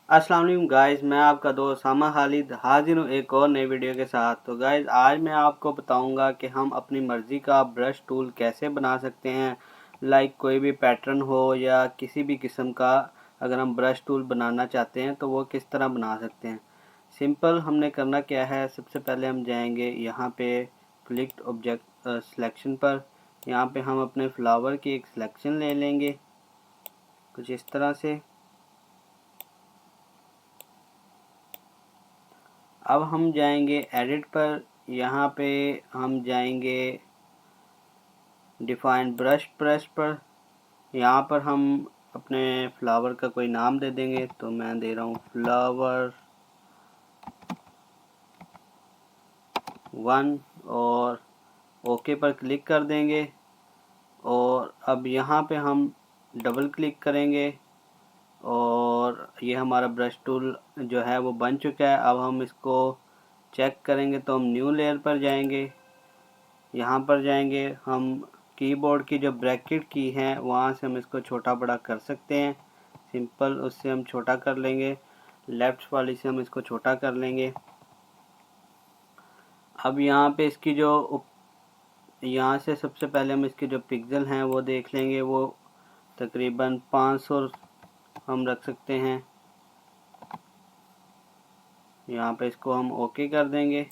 अस्सलाम वालेकुम गाइस, मैं आपका दोस्त सामा खालिद हाजिर हूँ एक और नई वीडियो के साथ। तो गाइस आज मैं आपको बताऊंगा कि हम अपनी मर्ज़ी का ब्रश टूल कैसे बना सकते हैं। लाइक कोई भी पैटर्न हो या किसी भी किस्म का अगर हम ब्रश टूल बनाना चाहते हैं तो वो किस तरह बना सकते हैं। सिंपल हमने करना क्या है, सबसे पहले हम जाएंगे यहाँ पे क्लिक ऑब्जेक्ट सिलेक्शन पर। यहाँ पे हम अपने फ्लावर की एक सिलेक्शन ले लेंगे कुछ इस तरह से। अब हम जाएंगे एडिट पर, यहाँ पे हम जाएंगे डिफाइन ब्रश पर। यहाँ पर हम अपने फ्लावर का कोई नाम दे देंगे, तो मैं दे रहा हूँ फ्लावर 1 और ओके पर क्लिक कर देंगे। और अब यहाँ पे हम डबल क्लिक करेंगे और ये हमारा ब्रश टूल जो है वो बन चुका है। अब हम इसको चेक करेंगे तो हम न्यू लेयर पर जाएंगे। यहाँ पर जाएंगे हम कीबोर्ड की जो ब्रैकेट की है वहाँ से हम इसको छोटा बड़ा कर सकते हैं। सिंपल उससे हम छोटा कर लेंगे, लेफ्ट वाली से हम इसको छोटा कर लेंगे। अब यहाँ पे इसकी जो यहाँ से सबसे पहले हम इसके जो पिक्सल हैं वो देख लेंगे। वो तकरीबन 500 हम रख सकते हैं। यहाँ पे इसको हम ओके कर देंगे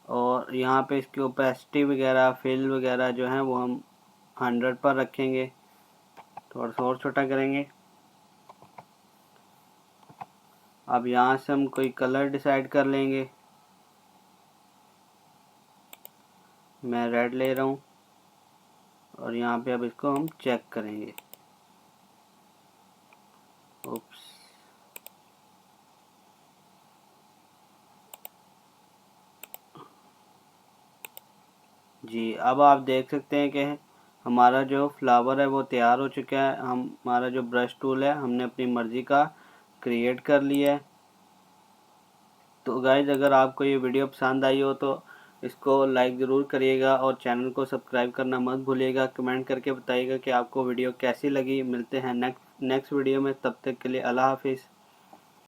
और यहाँ पे इसकी ओपेसिटी वगैरह फिल वगैरह जो है वो हम 100 पर रखेंगे। थोड़ा सा और छोटा करेंगे। अब यहाँ से हम कोई कलर डिसाइड कर लेंगे। मैं रेड ले रहा हूँ और यहाँ पे अब इसको हम चेक करेंगे। उप्स, जी अब आप देख सकते हैं कि हमारा जो फ्लावर है वो तैयार हो चुका है। हमारा जो ब्रश टूल है हमने अपनी मर्ज़ी का क्रिएट कर लिया है। तो गाइज अगर आपको ये वीडियो पसंद आई हो तो इसको लाइक ज़रूर करिएगा और चैनल को सब्सक्राइब करना मत भूलिएगा। कमेंट करके बताइएगा कि आपको वीडियो कैसी लगी। मिलते हैं नेक्स्ट वीडियो में, तब तक के लिए अल्लाह हाफिज़।